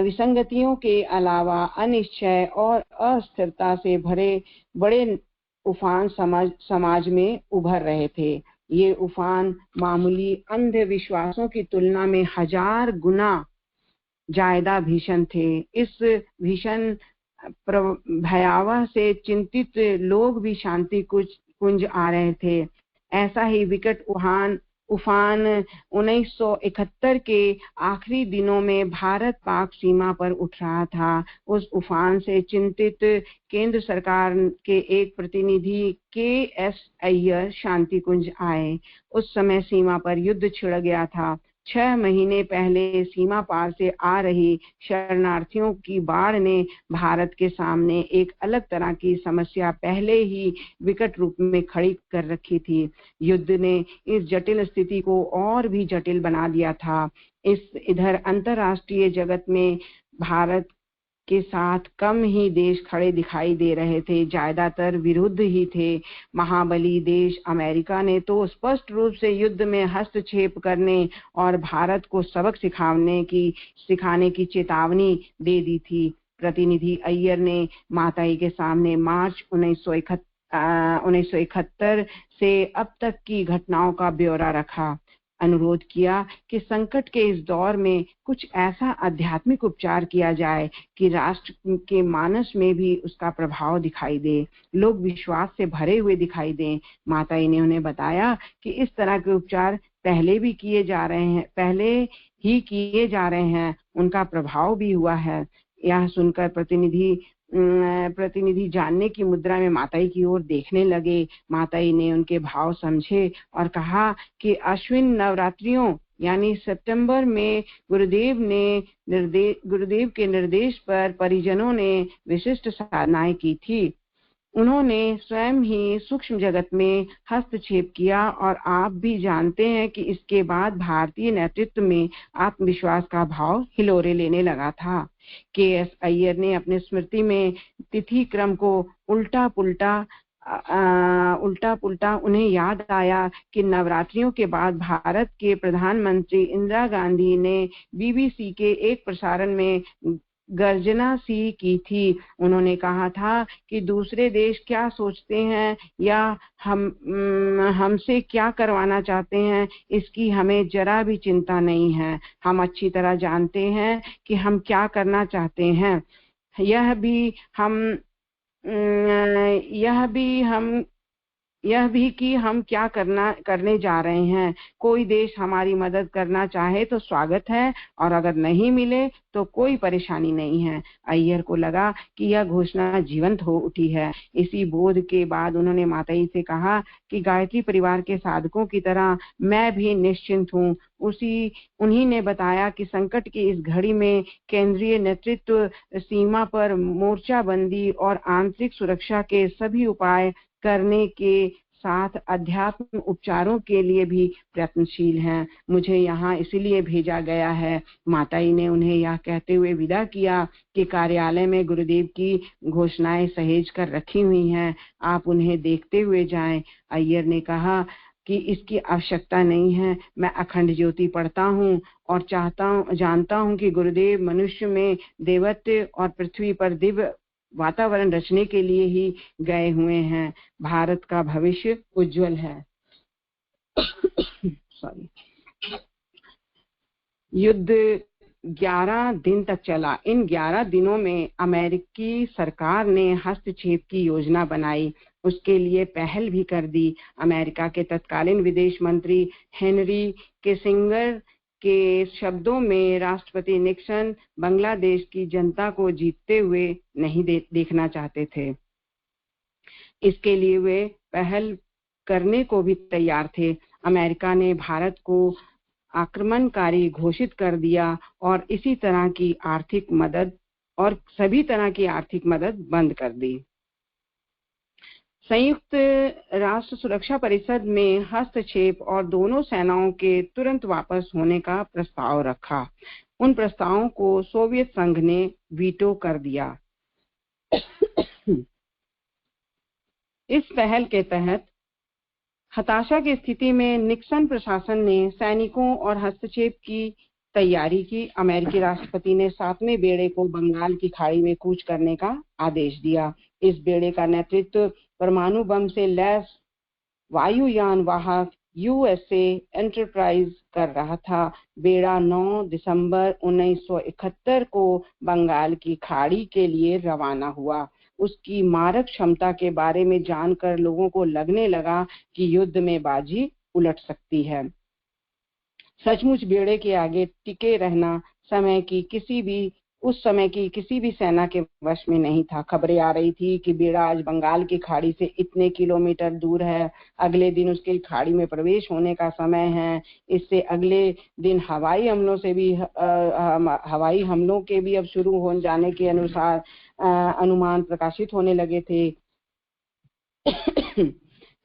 विसंगतियों के अलावा अनिश्चय और अस्थिरता से भरे बड़े उफान समाज में उभर रहे थे। ये उफान मामूली अंधविश्वासों की तुलना में 1000 गुना ज्यादा भीषण थे। इस भीषण भयावह से चिंतित लोग भी शांति कुंज आ रहे थे। ऐसा ही विकट उफान 1971 के आखिरी दिनों में भारत पाक सीमा पर उठ रहा था। उस उफान से चिंतित केंद्र सरकार के एक प्रतिनिधि KS अय्यर शांति कुंज आए। उस समय सीमा पर युद्ध छिड़ गया था। 6 महीने पहले सीमा पार से आ रही शरणार्थियों की बाढ़ ने भारत के सामने एक अलग तरह की समस्या पहले ही विकट रूप में खड़ी कर रखी थी। युद्ध ने इस जटिल स्थिति को और भी जटिल बना दिया था। इधर अंतर्राष्ट्रीय जगत में भारत के साथ कम ही देश खड़े दिखाई दे रहे थे, ज्यादातर विरुद्ध ही थे। महाबली देश अमेरिका ने तो स्पष्ट रूप से युद्ध में हस्तक्षेप करने और भारत को सबक सिखाने की चेतावनी दे दी थी। प्रतिनिधि अय्यर ने माताई के सामने मार्च 1971 से अब तक की घटनाओं का ब्यौरा रखा, अनुरोध किया कि संकट के इस दौर में कुछ ऐसा आध्यात्मिक उपचार किया जाए कि राष्ट्र के मानस में भी उसका प्रभाव दिखाई दे, लोग विश्वास से भरे हुए दिखाई दें। माताई ने उन्हें बताया कि इस तरह के उपचार पहले ही किए जा रहे हैं, उनका प्रभाव भी हुआ है। यह सुनकर प्रतिनिधि जानने की मुद्रा में माताई की ओर देखने लगे। माताई ने उनके भाव समझे और कहा कि अश्विन नवरात्रियों यानी सितंबर में गुरुदेव के निर्देश पर परिजनों ने विशिष्ट साधनाएं की थी। उन्होंने स्वयं ही सूक्ष्म जगत में हस्तक्षेप किया और आप भी जानते हैं कि इसके बाद भारतीय नेतृत्व में आत्मविश्वास का भाव हिलोरे लेने लगा था। के.एस. अय्यर ने अपने स्मृति में तिथि क्रम को उल्टा पुल्टा उन्हें याद आया कि नवरात्रियों के बाद भारत के प्रधानमंत्री इंदिरा गांधी ने बीबीसी के एक प्रसारण में गर्जना सी की थी। उन्होंने कहा था कि दूसरे देश क्या सोचते हैं या हमसे क्या करवाना चाहते हैं, इसकी हमें जरा भी चिंता नहीं है। हम अच्छी तरह जानते हैं कि हम क्या करना चाहते हैं। यह भी कि हम क्या करने जा रहे हैं। कोई देश हमारी मदद करना चाहे तो स्वागत है और अगर नहीं मिले तो कोई परेशानी नहीं है। अय्यर को लगा कि यह घोषणा जीवंत हो उठी है। इसी बोध के बाद उन्होंने माताई से कहा कि गायत्री परिवार के साधकों की तरह मैं भी निश्चिंत हूँ। उन्हीं ने बताया कि संकट की इस घड़ी में केंद्रीय नेतृत्व सीमा पर मोर्चाबंदी और आंतरिक सुरक्षा के सभी उपाय करने के साथ अध्यात्म उपचारों के लिए भी प्रयत्नशील हैं। मुझे यहाँ इसलिए भेजा गया है। माताई ने उन्हें यह कहते हुए विदा किया कि कार्यालय में गुरुदेव की घोषणाएं सहेज कर रखी हुई हैं, आप उन्हें देखते हुए जाएं। अय्यर ने कहा कि इसकी आवश्यकता नहीं है। मैं अखंड ज्योति पढ़ता हूँ और जानता हूँ कि गुरुदेव मनुष्य में देवत्व और पृथ्वी पर दिव्य वातावरण रचने के लिए ही गए हुए हैं। भारत का भविष्य उज्जवल है। सॉरी। युद्ध 11 दिन तक चला। इन 11 दिनों में अमेरिकी सरकार ने हस्तक्षेप की योजना बनाई, उसके लिए पहल भी कर दी। अमेरिका के तत्कालीन विदेश मंत्री हेनरी किसिंगर के शब्दों में राष्ट्रपति निक्सन बांग्लादेश की जनता को जीतते हुए नहीं देखना चाहते थे। इसके लिए वे पहल करने को भी तैयार थे। अमेरिका ने भारत को आक्रमणकारी घोषित कर दिया और सभी तरह की आर्थिक मदद बंद कर दी। संयुक्त राष्ट्र सुरक्षा परिषद में हस्तक्षेप और दोनों सेनाओं के तुरंत वापस होने का प्रस्ताव रखा। उन प्रस्तावों को सोवियत संघ ने वीटो कर दिया। इस पहल के तहत हताशा की स्थिति में निक्सन प्रशासन ने सैनिकों और हस्तक्षेप की तैयारी की। अमेरिकी राष्ट्रपति ने 7वें बेड़े को बंगाल की खाड़ी में कूच करने का आदेश दिया। इस बेड़े का नेतृत्व परमाणु बम से लैस वायुयान वाहक यूएसए एंटरप्राइज कर रहा था। बेड़ा 9 दिसंबर 1971 को बंगाल की खाड़ी के लिए रवाना हुआ। उसकी मारक क्षमता के बारे में जानकर लोगों को लगने लगा कि युद्ध में बाजी उलट सकती है। सचमुच बेड़े के आगे टिके रहना उस समय की किसी भी सेना के वश में नहीं था। खबरें आ रही थी कि बेड़ा आज बंगाल की खाड़ी से इतने किलोमीटर दूर है, अगले दिन उसके खाड़ी में प्रवेश होने का समय है। इससे अगले दिन हवाई हमलों के भी अब शुरू हो जाने के अनुसार अनुमान प्रकाशित होने लगे थे।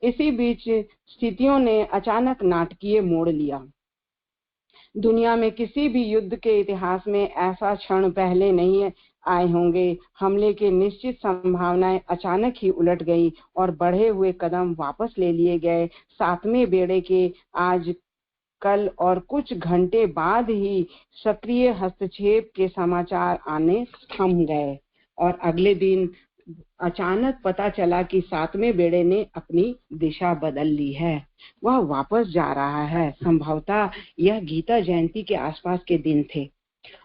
इसी बीच स्थितियों ने अचानक नाटकीय मोड़ लिया। दुनिया में किसी भी युद्ध के इतिहास में ऐसा क्षण पहले नहीं आए होंगे। हमले के निश्चित संभावनाएं अचानक ही उलट गई और बढ़े हुए कदम वापस ले लिए गए। 7वें बेड़े के आज कल और कुछ घंटे बाद ही सक्रिय हस्तक्षेप के समाचार आने थम गए और अगले दिन अचानक पता चला कि 7वें बेड़े ने अपनी दिशा बदल ली है। वह वापस जा रहा है। संभवतः यह गीता जयंती के आसपास के दिन थे।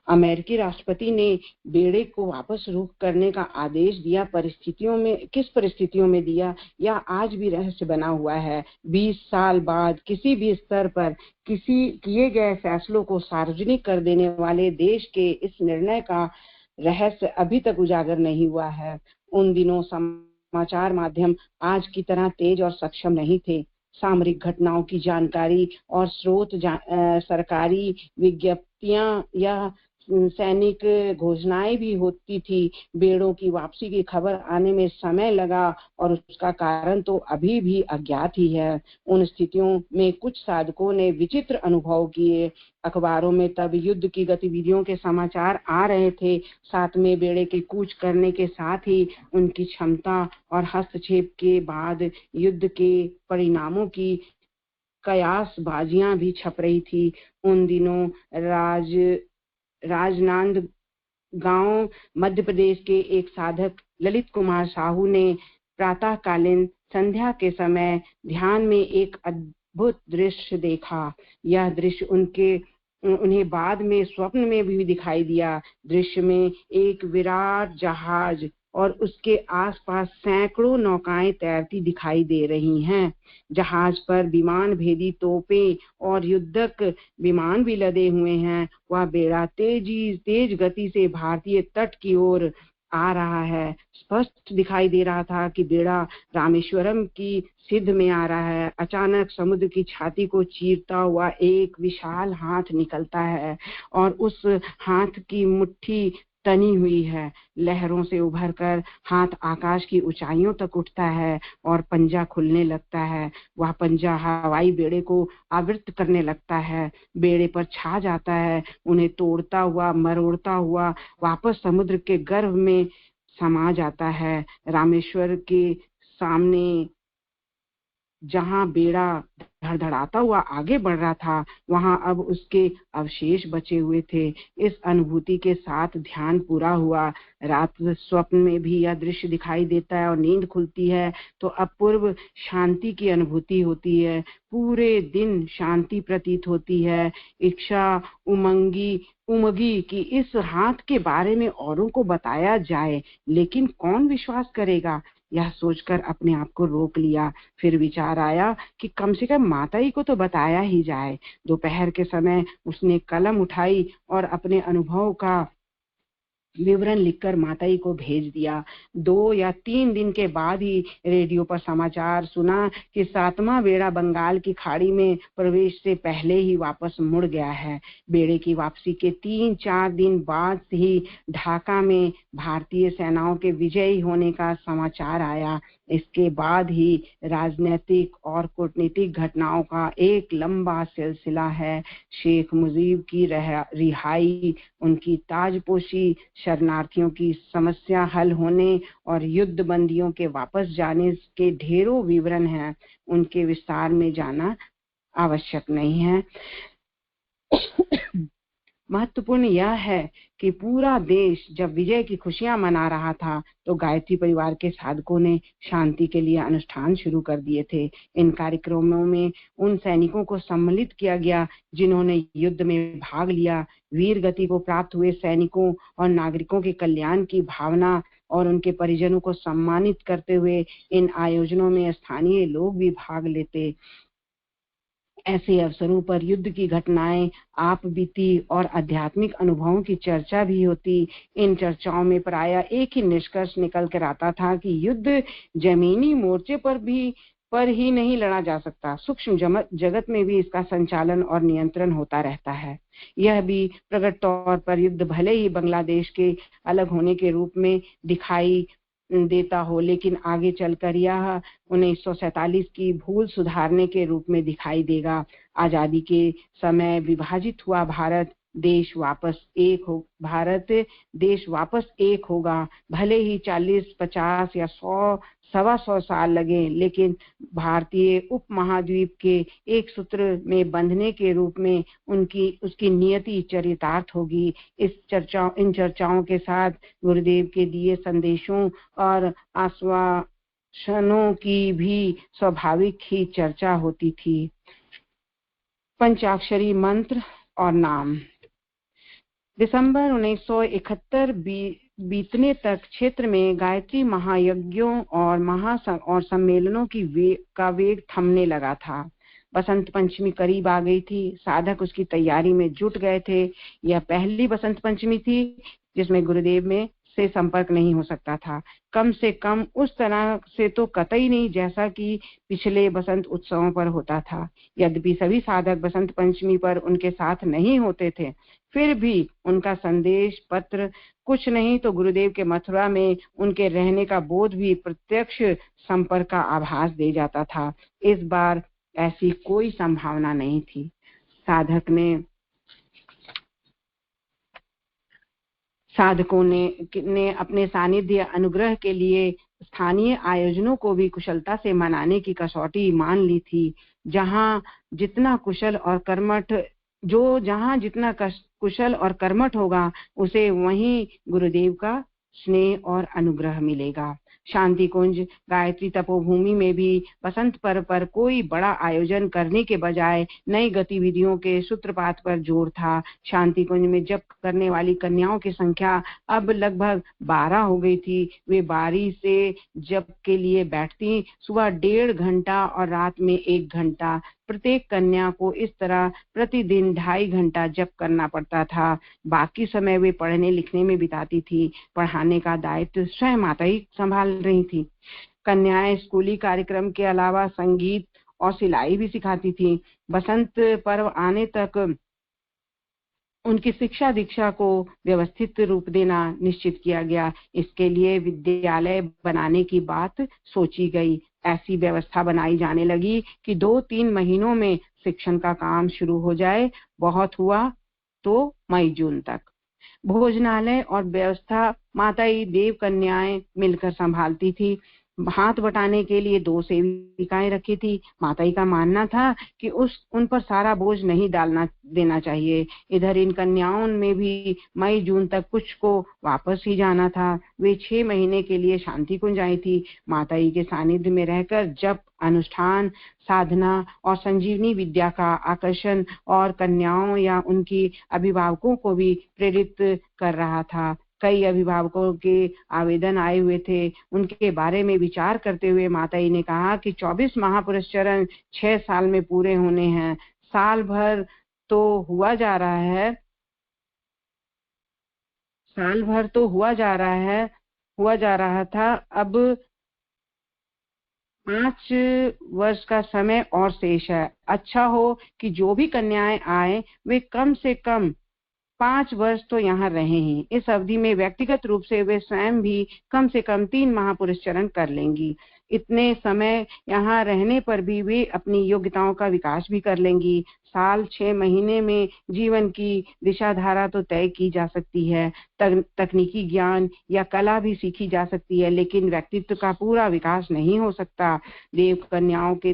अमेरिकी राष्ट्रपति ने बेड़े को वापस रुख करने का आदेश दिया। किस परिस्थितियों में दिया, यह आज भी रहस्य बना हुआ है। 20 साल बाद किसी भी स्तर पर किसी किए गए फैसलों को सार्वजनिक कर देने वाले देश के इस निर्णय का रहस्य अभी तक उजागर नहीं हुआ है। उन दिनों समाचार माध्यम आज की तरह तेज और सक्षम नहीं थे। सामरिक घटनाओं की जानकारी और स्रोत सरकारी विज्ञप्तियां या सैनिक घोषणाएं भी होती थी। बेड़ों की वापसी की खबर आने में समय लगा और उसका कारण तो अभी भी अज्ञात ही है। उन स्थितियों में कुछ साधकों ने विचित्र अनुभव किए। अखबारों में तब युद्ध की गतिविधियों के समाचार आ रहे थे। 7वें बेड़े के कूच करने के साथ ही उनकी क्षमता और हस्तक्षेप के बाद युद्ध के परिणामों की कयासबाजियां भी छप रही थी। उन दिनों राजनांदगांव मध्य प्रदेश के एक साधक ललित कुमार साहू ने प्रातःकालीन संध्या के समय ध्यान में एक अद्भुत दृश्य देखा। यह दृश्य उन्हें बाद में स्वप्न में भी दिखाई दिया। दृश्य में एक विराट जहाज और उसके आसपास सैकड़ों नौकाएं तैरती दिखाई दे रही हैं। जहाज पर विमान भेदी तोपें और युद्धक विमान भी लदे हुए हैं। वह बेड़ा तेज गति से भारतीय तट की ओर आ रहा है। स्पष्ट दिखाई दे रहा था कि बेड़ा रामेश्वरम की सिद्ध में आ रहा है। अचानक समुद्र की छाती को चीरता हुआ एक विशाल हाथ निकलता है और उस हाथ की मुट्ठी तनी हुई है। लहरों से उभरकर हाथ आकाश की ऊंचाइयों तक उठता है और पंजा खुलने लगता है। वह पंजा हवाई बेड़े को आवृत करने लगता है, बेड़े पर छा जाता है, उन्हें तोड़ता हुआ मरोड़ता हुआ वापस समुद्र के गर्भ में समा जाता है। रामेश्वर के सामने जहां बेड़ा धड़धड़ाता हुआ आगे बढ़ रहा था, वहां अब उसके अवशेष बचे हुए थे। इस अनुभूति के साथ ध्यान पूरा हुआ। रात स्वप्न में भी यह दृश्य दिखाई देता है और नींद खुलती है तो अपूर्व शांति की अनुभूति होती है। पूरे दिन शांति प्रतीत होती है। इच्छा उमगी कि इस हाथ के बारे में औरों को बताया जाए, लेकिन कौन विश्वास करेगा। यह सोचकर अपने आप को रोक लिया। फिर विचार आया कि कम से कम माताई को तो बताया ही जाए। दोपहर के समय उसने कलम उठाई और अपने अनुभव का विवरण लिखकर माताई को भेज दिया। 2 या 3 दिन के बाद ही रेडियो पर समाचार सुना कि 7वां बेड़ा बंगाल की खाड़ी में प्रवेश से पहले ही वापस मुड़ गया है। बेड़े की वापसी के 3-4 दिन बाद ही ढाका में भारतीय सेनाओं के विजयी होने का समाचार आया। इसके बाद ही राजनीतिक और कूटनीतिक घटनाओं का एक लंबा सिलसिला है। शेख मुजीब की रिहाई, उनकी ताजपोशी, शरणार्थियों की समस्या हल होने और युद्ध बंदियों के वापस जाने के ढेरों विवरण हैं। उनके विस्तार में जाना आवश्यक नहीं है। महत्वपूर्ण यह है कि पूरा देश जब विजय की खुशियां मना रहा था तो गायत्री परिवार के साधकों ने शांति के लिए अनुष्ठान शुरू कर दिए थे। इन कार्यक्रमों में उन सैनिकों को सम्मिलित किया गया जिन्होंने युद्ध में भाग लिया। वीर गति को प्राप्त हुए सैनिकों और नागरिकों के कल्याण की भावना और उनके परिजनों को सम्मानित करते हुए इन आयोजनों में स्थानीय लोग भी भाग लेते। ऐसे अवसरों पर युद्ध की घटनाएं, आप बीती और आध्यात्मिक अनुभवों की चर्चा भी होती। इन चर्चाओं में प्रायः एक ही निष्कर्ष निकल कर आता था कि युद्ध जमीनी मोर्चे पर ही नहीं लड़ा जा सकता, सूक्ष्म जगत में भी इसका संचालन और नियंत्रण होता रहता है। यह भी प्रकट तौर पर युद्ध भले ही बांग्लादेश के अलग होने के रूप में दिखाई देता हो, लेकिन आगे चलकर यह 1947 की भूल सुधारने के रूप में दिखाई देगा। आजादी के समय विभाजित हुआ भारत भारत देश वापस एक होगा। भले ही 40, 50 या 100, 125 साल लगे, लेकिन भारतीय उपमहाद्वीप के एक सूत्र में बंधने के रूप में उसकी नियति चरितार्थ होगी। इन चर्चाओं के साथ गुरुदेव के दिए संदेशों और आश्वासनों की भी स्वाभाविक ही चर्चा होती थी। पंचाक्षरी मंत्र और नाम। दिसंबर 1971 बीतने तक क्षेत्र में गायत्री महायज्ञों और सम्मेलनों का वेग थमने लगा था। बसंत पंचमी करीब आ गई थी। साधक उसकी तैयारी में जुट गए थे। यह पहली बसंत पंचमी थी जिसमें गुरुदेव में से संपर्क नहीं हो सकता था, कम से कम उस तरह से तो कतई नहीं जैसा कि पिछले बसंत उत्सवों पर होता था। यद्यपि सभी साधक बसंत पंचमी पर उनके साथ नहीं होते थे, फिर भी उनका संदेश पत्र, कुछ नहीं तो गुरुदेव के मथुरा में उनके रहने का बोध भी प्रत्यक्ष संपर्क का आभास दे जाता था। इस बार ऐसी कोई संभावना नहीं थी। साधकों ने अपने सानिध्य अनुग्रह के लिए स्थानीय आयोजनों को भी कुशलता से मनाने की कसौटी मान ली थी। जहां जितना कुशल और कर्मठ होगा, उसे वहीं गुरुदेव का स्नेह और अनुग्रह मिलेगा। शांति कुंज गायत्री तपोभूमि में भी बसंत पर्व पर कोई बड़ा आयोजन करने के बजाय नई गतिविधियों के सूत्रपात पर जोर था। शांति कुंज में जप करने वाली कन्याओं की संख्या अब लगभग 12 हो गई थी। वे बारी से जप के लिए बैठती, सुबह 1.5 घंटा और रात में 1 घंटा। प्रत्येक कन्या को इस तरह प्रतिदिन 2.5 घंटा जप करना पड़ता था। बाकी समय वे पढ़ने लिखने में बिताती थी। पढ़ाने का दायित्व स्वयं माता ही संभाल रही थी। कन्याएं स्कूली कार्यक्रम के अलावा संगीत और सिलाई भी सिखाती थी। बसंत पर्व आने तक उनकी शिक्षा दीक्षा को व्यवस्थित रूप देना निश्चित किया गया। इसके लिए विद्यालय बनाने की बात सोची गई। ऐसी व्यवस्था बनाई जाने लगी कि 2-3 महीनों में शिक्षण का काम शुरू हो जाए। बहुत हुआ तो मई जून तक। भोजनालय और व्यवस्था माताई देव कन्याएं मिलकर संभालती थी। हाथ बटाने के लिए 2 सेविकाएं रखी थी। माताई का मानना था कि उन पर सारा बोझ नहीं देना चाहिए। इधर इन कन्याओं में भी मई जून तक कुछ को वापस ही जाना था। वे 6 महीने के लिए शांति कुंज आई थी। माताई के सानिध्य में रहकर जप, अनुष्ठान, साधना और संजीवनी विद्या का आकर्षण और कन्याओं या उनकी अभिभावकों को भी प्रेरित कर रहा था। कई अभिभावकों के आवेदन आए हुए थे। उनके बारे में विचार करते हुए माताई ने कहा कि 24 महापुरुष चरण 6 साल में पूरे होने हैं। साल भर तो हुआ जा रहा था। अब 5 वर्ष का समय और शेष है। अच्छा हो कि जो भी कन्याएं आए वे कम से कम 5 वर्ष तो यहाँ रहे ही। इस अवधि में व्यक्तिगत रूप से वे स्वयं भी कम से कम 3 महापुरुष चरण कर लेंगी। इतने समय यहाँ रहने पर भी वे अपनी योग्यताओं का विकास भी कर लेंगी। साल 6 महीने में जीवन की दिशा धारा तो तय की जा सकती है। तकनीकी ज्ञान या कला भी सीखी जा सकती है, लेकिन व्यक्तित्व का पूरा विकास नहीं हो सकता। देव कन्याओं के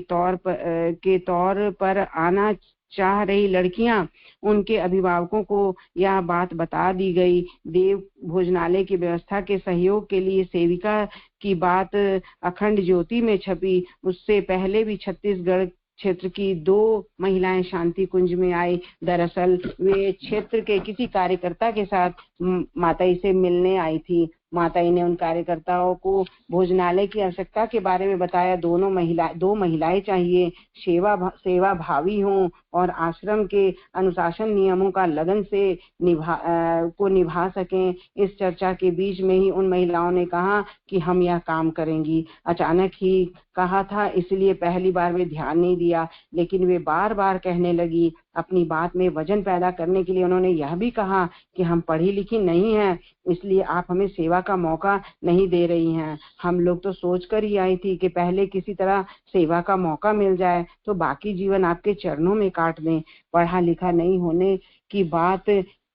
तौर पर आना चाह रही लड़कियां, उनके अभिभावकों को यह बात बता दी गई। देव भोजनालय की व्यवस्था के सहयोग के लिए सेविका की बात अखंड ज्योति में छपी। उससे पहले भी छत्तीसगढ़ क्षेत्र की 2 महिलाएं शांति कुंज में आई। दरअसल वे क्षेत्र के किसी कार्यकर्ता के साथ माताई से मिलने आई थी। माताई ने उन कार्यकर्ताओं को भोजनालय की आवश्यकता के बारे में बताया। 2 महिलाएं चाहिए, सेवा भावी हों और आश्रम के अनुशासन नियमों का लगन से निभा सकें। इस चर्चा के बीच में ही उन महिलाओं ने कहा कि हम यह काम करेंगी। अचानक ही कहा था, इसलिए पहली बार वे ध्यान नहीं दिया, लेकिन वे बार बार कहने लगी। अपनी बात में वजन पैदा करने के लिए उन्होंने यह भी कहा कि हम पढ़ी लिखी नहीं हैं, इसलिए आप हमें सेवा का मौका नहीं दे रही हैं। हम लोग तो सोच कर ही आई थी कि पहले किसी तरह सेवा का मौका मिल जाए तो बाकी जीवन आपके चरणों में काट दें। पढ़ा लिखा नहीं होने की बात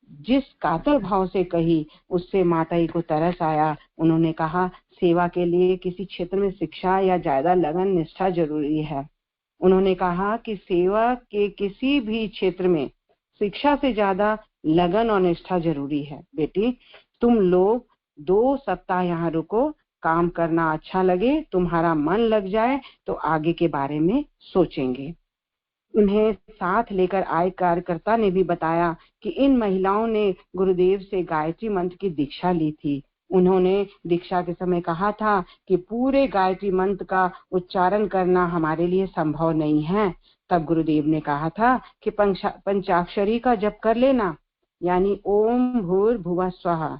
जिस कातर भाव से कही, उससे माताई को तरस आया। उन्होंने कहा, सेवा के लिए किसी क्षेत्र में शिक्षा या ज्यादा लगन निष्ठा जरूरी है। उन्होंने कहा कि सेवा के किसी भी क्षेत्र में शिक्षा से ज्यादा लगन और निष्ठा जरूरी है। बेटी, तुम लोग 2 सप्ताह यहाँ रुको, काम करना अच्छा लगे, तुम्हारा मन लग जाए तो आगे के बारे में सोचेंगे। उन्हें साथ लेकर आए कार्यकर्ता ने भी बताया कि इन महिलाओं ने गुरुदेव से गायत्री मंत्र की दीक्षा ली थी। उन्होंने दीक्षा के समय कहा था कि पूरे गायत्री मंत्र का उच्चारण करना हमारे लिए संभव नहीं है। तब गुरुदेव ने कहा था कि पंचाक्षरी का जप कर लेना, यानी ओम भूर्भुवः स्वः,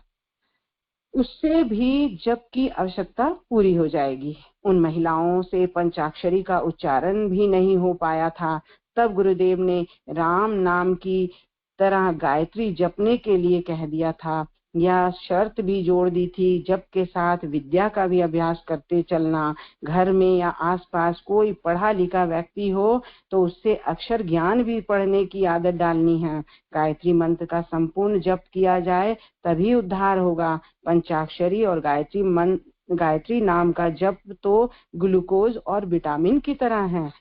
उससे भी जप की आवश्यकता पूरी हो जाएगी। उन महिलाओं से पंचाक्षरी का उच्चारण भी नहीं हो पाया था। तब गुरुदेव ने राम नाम की तरह गायत्री जपने के लिए कह दिया था। यह शर्त भी जोड़ दी थी, जप के साथ विद्या का भी अभ्यास करते चलना। घर में या आसपास कोई पढ़ा लिखा व्यक्ति हो तो उससे अक्षर ज्ञान भी पढ़ने की आदत डालनी है। गायत्री मंत्र का संपूर्ण जप किया जाए तभी उद्धार होगा। पंचाक्षरी और गायत्री नाम का जप तो ग्लूकोज और विटामिन की तरह है।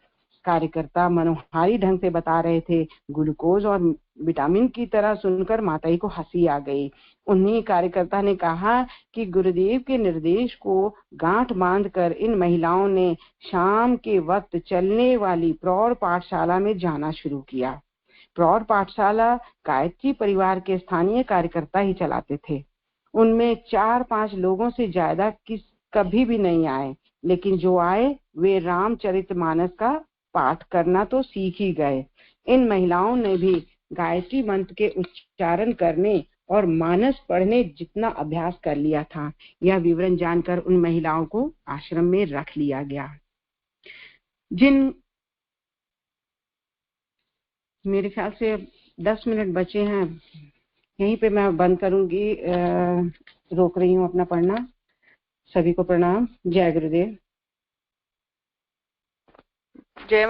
कार्यकर्ता मनोहारी ढंग से बता रहे थे। ग्लूकोज और विटामिन की तरह सुनकर माताई को हंसी आ गई। उन्हीं कार्यकर्ता ने कहा कि गुरुदेव के निर्देश को गांठ बांधकर इन महिलाओं ने शाम के वक्त चलने वाली प्रौढ़ पाठशाला में जाना शुरू किया। प्रौढ़ पाठशाला गायत्री परिवार के स्थानीय कार्यकर्ता ही चलाते थे। उनमें 4-5 लोगों से ज्यादा कभी भी नहीं आए, लेकिन जो आए वे रामचरितमानस का पाठ करना तो सीख ही गए। इन महिलाओं ने भी गायत्री मंत्र के उच्चारण करने और मानस पढ़ने जितना अभ्यास कर लिया था। यह विवरण जानकर उन महिलाओं को आश्रम में रख लिया गया। मेरे ख्याल से 10 मिनट बचे हैं, यहीं पे मैं बंद करूंगी। रोक रही हूँ अपना पढ़ना। सभी को प्रणाम। जय गुरुदेव। जय